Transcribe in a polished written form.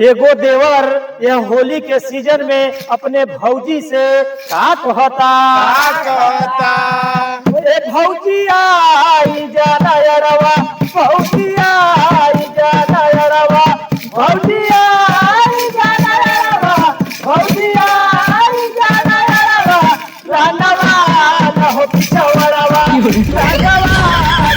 एगो देवर ये होली के सीजन में अपने भौजी से का कहता ए भौजी आई जाना यारवा, भौजी आई जाना यारवा, भौजी आई जाना यारवा, भौजी आई जाना यारवा, रानवा न हो पिछवड़वा, रानवा